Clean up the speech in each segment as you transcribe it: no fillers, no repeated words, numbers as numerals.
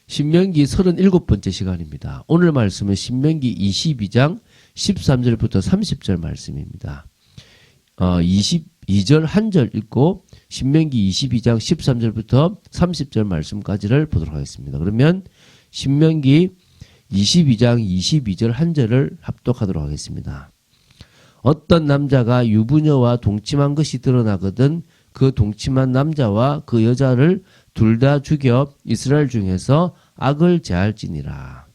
신명기 37번째 시간입니다. 오늘 말씀은 신명기 22장 13절부터 30절 말씀입니다. 22절 한 절 읽고 신명기 22장 13절부터 30절 말씀까지를 보도록 하겠습니다. 그러면 신명기 22장 22절 한 절을 합독하도록 하겠습니다. 어떤 남자가 유부녀와 동침한 것이 드러나거든 그 동침한 남자와 그 여자를 둘 다 죽여 이스라엘 중에서 악을 제할지니라.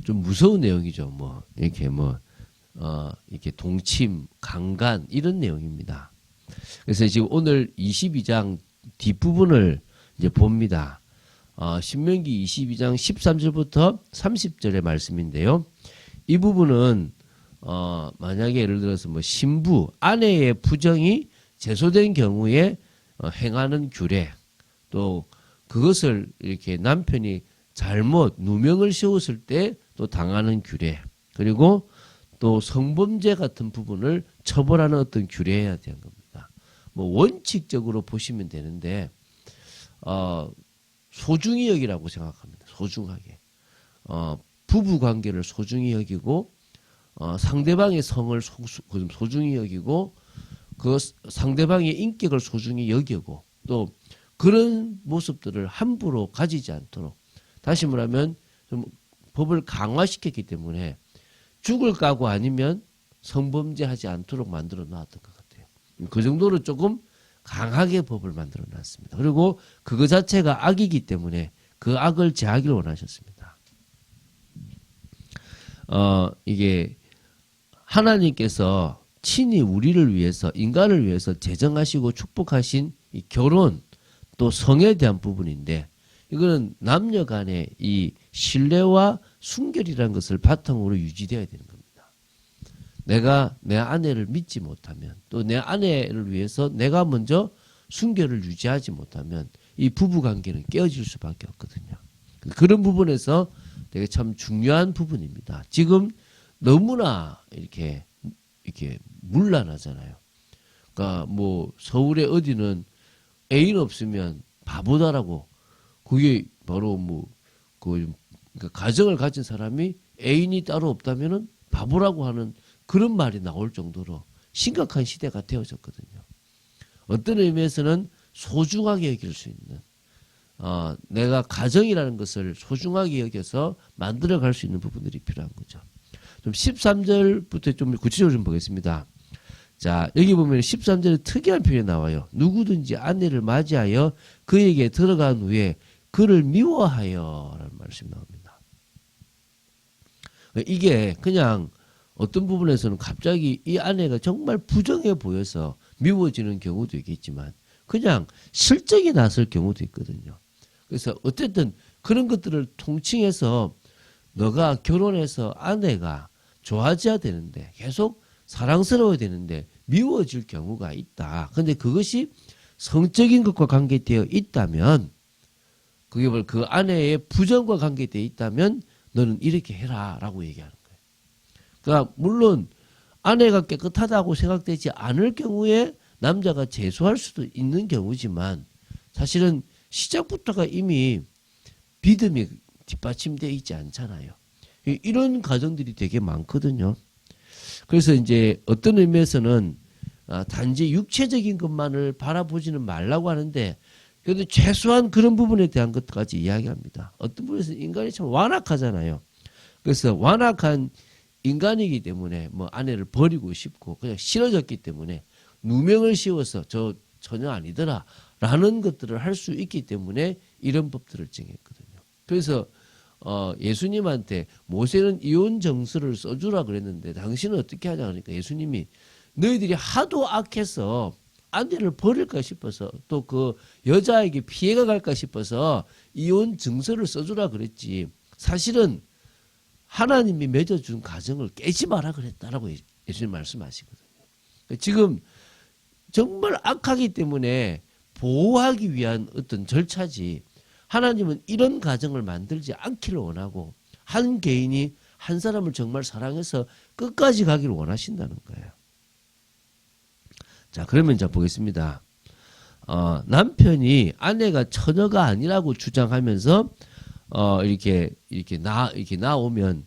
좀 무서운 내용이죠. 이렇게 동침, 강간 이런 내용입니다. 그래서 지금 오늘 22장 뒷부분을 이제 봅니다. 신명기 22장 13절부터 30절의 말씀인데요. 이 부분은 만약에 예를 들어서 신부, 아내의 부정이 제소된 경우에 행하는 규례, 또 그것을 이렇게 남편이 잘못 누명을 씌웠을 때 또 당하는 규례, 그리고 또 성범죄 같은 부분을 처벌하는 어떤 규례여야 되는 겁니다. 원칙적으로 보시면 되는데 소중히 여기라고 생각합니다. 소중하게 부부 관계를 소중히 여기고 상대방의 성을 소중히 여기고 그 상대방의 인격을 소중히 여기고 또 그런 모습들을 함부로 가지지 않도록, 다시 말하면 좀 법을 강화시켰기 때문에 죽을 각오 아니면 성범죄하지 않도록 만들어 놨던 것 같아요. 그 정도로 조금 강하게 법을 만들어 놨습니다. 그리고 그거 자체가 악이기 때문에 그 악을 제하기를 원하셨습니다. 이게 하나님께서 친히 우리를 위해서, 인간을 위해서 제정하시고 축복하신 이 결혼 또 성에 대한 부분인데, 이거는 남녀 간의 이 신뢰와 순결이라는 것을 바탕으로 유지되어야 되는 겁니다. 내가 내 아내를 믿지 못하면, 또 내 아내를 위해서 내가 먼저 순결을 유지하지 못하면 이 부부관계는 깨어질 수밖에 없거든요. 그런 부분에서 되게 참 중요한 부분입니다. 지금 너무나 이렇게 문란하잖아요. 그러니까 서울에 어디는 애인 없으면 바보다라고, 그게 바로 그러니까 가정을 가진 사람이 애인이 따로 없다면은 바보라고 하는 그런 말이 나올 정도로 심각한 시대가 되어졌거든요. 어떤 의미에서는 소중하게 여길 수 있는, 내가 가정이라는 것을 소중하게 여겨서 만들어갈 수 있는 부분들이 필요한 거죠. 좀 13절부터 좀 구체적으로 좀 보겠습니다. 자, 여기 보면 13절에 특이한 표현이 나와요. 누구든지 아내를 맞이하여 그에게 들어간 후에 그를 미워하여 라는 말씀이 나옵니다. 이게 그냥 어떤 부분에서는 갑자기 이 아내가 정말 부정해 보여서 미워지는 경우도 있겠지만 그냥 실적이 났을 경우도 있거든요. 그래서 어쨌든 그런 것들을 통칭해서 너가 결혼해서 아내가 좋아져야 되는데, 계속 사랑스러워야 되는데 미워질 경우가 있다. 근데 그것이 성적인 것과 관계되어 있다면, 그게 그 아내의 부정과 관계되어 있다면 너는 이렇게 해라 라고 얘기하는 거예요. 그러니까 물론 아내가 깨끗하다고 생각되지 않을 경우에 남자가 제소할 수도 있는 경우지만, 사실은 시작부터가 이미 믿음이 뒷받침되어 있지 않잖아요. 이런 가정들이 되게 많거든요. 그래서 이제 어떤 의미에서는 단지 육체적인 것만을 바라보지는 말라고 하는데, 그래도 최소한 그런 부분에 대한 것까지 이야기합니다. 어떤 부분에서 인간이 참 완악하잖아요. 그래서 완악한 인간이기 때문에 아내를 버리고 싶고 그냥 싫어졌기 때문에 누명을 씌워서 저 전혀 아니더라 라는 것들을 할 수 있기 때문에 이런 법들을 정했거든요. 그래서 예수님한테 모세는 이혼 정서를 써주라 그랬는데 당신은 어떻게 하냐 하니까 예수님이 너희들이 하도 악해서 아내를 버릴까 싶어서, 또 그 여자에게 피해가 갈까 싶어서 이혼 증서를 써주라 그랬지, 사실은 하나님이 맺어준 가정을 깨지 마라 그랬다라고 예수님 말씀하시거든요. 지금 정말 악하기 때문에 보호하기 위한 어떤 절차지, 하나님은 이런 가정을 만들지 않기를 원하고 한 개인이 한 사람을 정말 사랑해서 끝까지 가기를 원하신다는 거예요. 자, 그러면 보겠습니다. 남편이 아내가 처녀가 아니라고 주장하면서 이렇게 나오면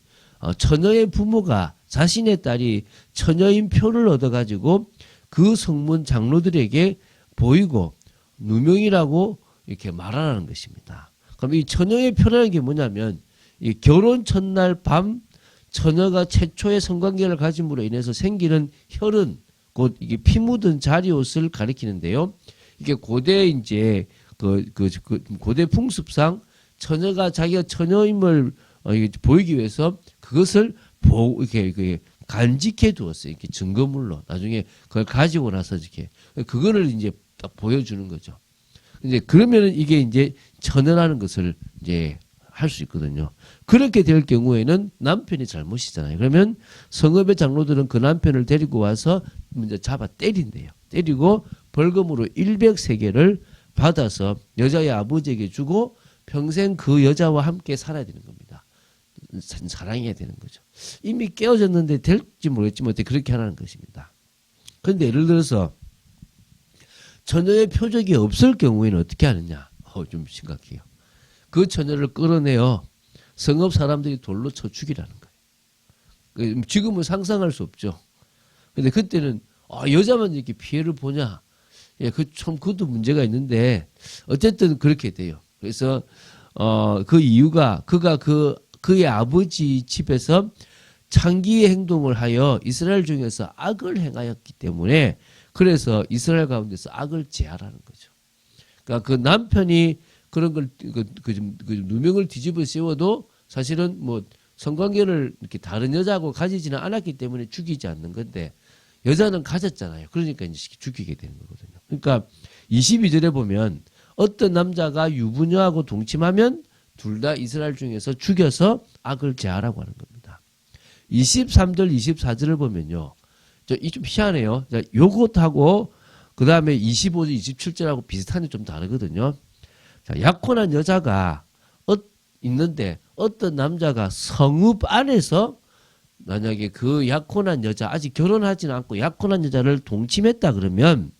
처녀의 부모가 자신의 딸이 처녀인 표를 얻어가지고 그 성문 장로들에게 보이고 누명이라고 이렇게 말하라는 것입니다. 그럼 이 처녀의 표라는 게 뭐냐면 이 결혼 첫날 밤 처녀가 최초의 성관계를 가짐으로 인해서 생기는 혈흔, 곧 이게 피 묻은 자리옷을 가리키는데요. 이게 고대 이제 고대 풍습상 처녀가 자기가 처녀임을 보이기 위해서 그것을 이렇게 간직해 두었어요. 이렇게 증거물로 나중에 그걸 가지고 나서 이렇게 그거를 이제 딱 보여주는 거죠. 이제 그러면은 이게 이제 처녀라는 것을 이제 할 수 있거든요. 그렇게 될 경우에는 남편이 잘못이잖아요. 그러면 성읍의 장로들은 그 남편을 데리고 와서 먼저 잡아 때린대요. 때리고 벌금으로 100세겔을 받아서 여자의 아버지에게 주고 평생 그 여자와 함께 살아야 되는 겁니다. 사랑해야 되는 거죠. 이미 깨어졌는데 될지 모르겠지만 어떻게 그렇게 하라는 것입니다. 그런데 예를 들어서 처녀의 표적이 없을 경우에는 어떻게 하느냐? 좀 심각해요. 그 처녀를 끌어내어 성읍 사람들이 돌로 쳐 죽이라는 거예요. 지금은 상상할 수 없죠. 근데 그때는 여자만 이렇게 피해를 보냐? 예, 그것도 문제가 있는데 어쨌든 그렇게 돼요. 그래서 그 이유가 그의 아버지 집에서 창기의 행동을 하여 이스라엘 중에서 악을 행하였기 때문에 그래서 이스라엘 가운데서 악을 제하라는 거죠. 그러니까 그 남편이 그런 걸 누명을 뒤집어 씌워도 사실은 뭐 성관계를 이렇게 다른 여자하고 가지지는 않았기 때문에 죽이지 않는 건데 여자는 가졌잖아요. 그러니까 이제 죽이게 되는 거거든요. 그러니까 22절에 보면 어떤 남자가 유부녀하고 동침하면 둘 다 이스라엘 중에서 죽여서 악을 제하라고 하는 겁니다. 23절, 24절을 보면요. 이 좀 희한해요. 요것하고 그 다음에 25절, 27절하고 비슷한데 좀 다르거든요. 자, 약혼한 여자가 있는데 어떤 남자가 성읍 안에서 만약에 그 약혼한 여자 아직 결혼하지는 않고 약혼한 여자를 동침했다 그러면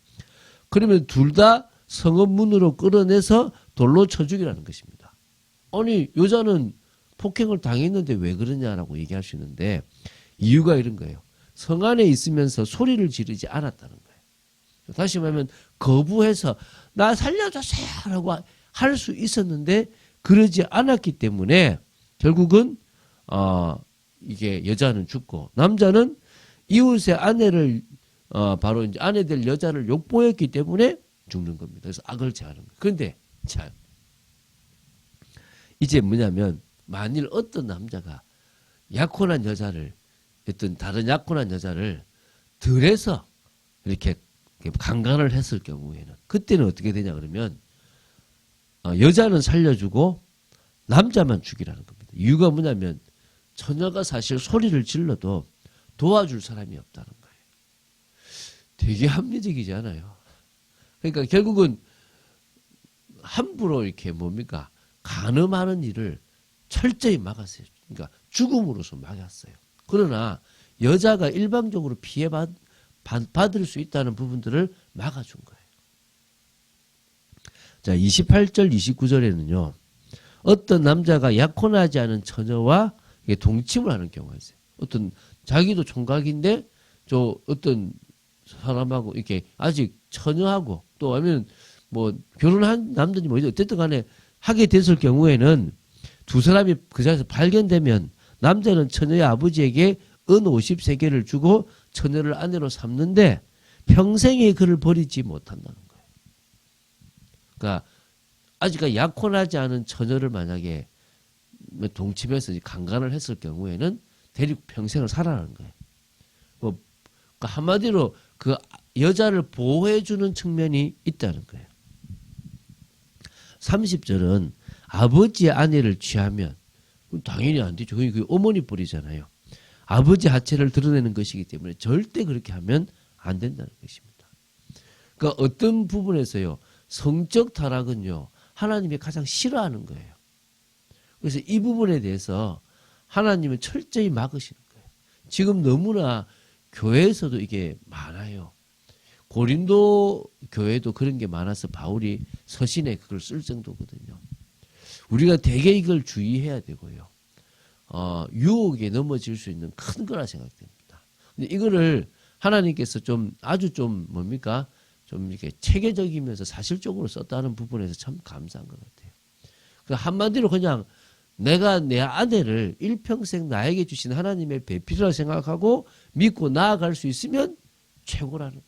둘 다 성읍 문으로 끌어내서 돌로 쳐 죽이라는 것입니다. 아니 여자는 폭행을 당했는데 왜 그러냐라고 얘기할 수 있는데 이유가 이런 거예요. 성 안에 있으면서 소리를 지르지 않았다는 거예요. 다시 말하면 거부해서 나 살려주세요 라고 할 수 있었는데 그러지 않았기 때문에 결국은 이게 여자는 죽고 남자는 이웃의 아내를 바로 이제 아내 될 여자를 욕보였기 때문에 죽는 겁니다. 그래서 악을 제하는 거예요. 그런데 참 이제 뭐냐면 만일 어떤 남자가 약혼한 여자를 어떤 다른 약혼한 여자를 들에서 이렇게 강간을 했을 경우에는 그때는 어떻게 되냐 그러면 여자는 살려주고 남자만 죽이라는 겁니다. 이유가 뭐냐면 처녀가 사실 소리를 질러도 도와줄 사람이 없다는 거예요. 되게 합리적이지 않아요. 그러니까 결국은 함부로 이렇게 뭡니까 간음하는 일을 철저히 막았어요. 그러니까 죽음으로서 막았어요. 그러나 여자가 일방적으로 피해받을 수 있다는 부분들을 막아준 거예요. 자, 28절, 29절에는요. 어떤 남자가 약혼하지 않은 처녀와 동침을 하는 경우가 있어요. 어떤 자기도 총각인데 어떤 사람하고 이렇게 아직 처녀하고 또 아니면 뭐 결혼한 남든지 뭐 어쨌든 간에 하게 됐을 경우에는 두 사람이 그 자리에서 발견되면 남자는 처녀의 아버지에게 은 50세겔을 주고 처녀를 아내로 삼는데 평생에 그를 버리지 못한다는 거예요. 그러니까 아직 약혼하지 않은 처녀를 만약에 동침해서 강간을 했을 경우에는 데리고 평생을 살아라는 거예요. 뭐 그러니까 한마디로 그 여자를 보호해주는 측면이 있다는 거예요. 30절은 아버지의 아내를 취하면 당연히 안 되죠. 그 어머니 뻘이잖아요. 아버지 하체를 드러내는 것이기 때문에 절대 그렇게 하면 안 된다는 것입니다. 그러니까 어떤 부분에서요. 성적 타락은요. 하나님이 가장 싫어하는 거예요. 그래서 이 부분에 대해서 하나님은 철저히 막으시는 거예요. 지금 너무나 교회에서도 이게 많아요. 고린도 교회도 그런 게 많아서 바울이 서신에 그걸 쓸 정도거든요. 우리가 되게 이걸 주의해야 되고요. 유혹에 넘어질 수 있는 큰 거라 생각됩니다. 근데 이거를 하나님께서 좀 아주 좀 뭡니까? 좀 이렇게 체계적이면서 사실적으로 썼다는 부분에서 참 감사한 것 같아요. 그 한마디로 그냥 내가 내 아내를 일평생 나에게 주신 하나님의 배필이라 생각하고 믿고 나아갈 수 있으면 최고라는 거예요.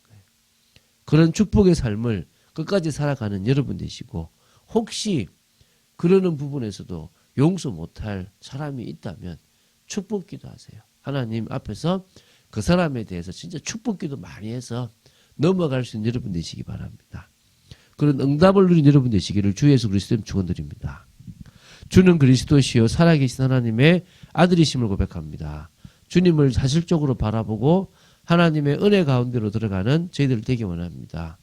그런 축복의 삶을 끝까지 살아가는 여러분 되시고, 혹시 그러는 부분에서도 용서 못할 사람이 있다면 축복기도 하세요. 하나님 앞에서 그 사람에 대해서 진짜 축복기도 많이 해서 넘어갈 수 있는 여러분 되시기 바랍니다. 그런 응답을 누린 여러분 되시기를 주 예수 그리스도의 축원드립니다. 주는 그리스도시요 살아계신 하나님의 아들이심을 고백합니다. 주님을 사실적으로 바라보고 하나님의 은혜 가운데로 들어가는 저희들 되기 원합니다.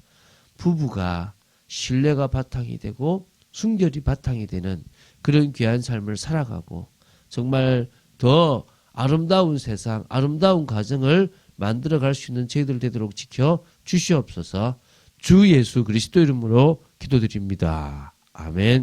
부부가 신뢰가 바탕이 되고 순결이 바탕이 되는 그런 귀한 삶을 살아가고 정말 더 아름다운 세상, 아름다운 가정을 만들어갈 수 있는 저희들 되도록 지켜 주시옵소서. 주 예수 그리스도 이름으로 기도드립니다. 아멘.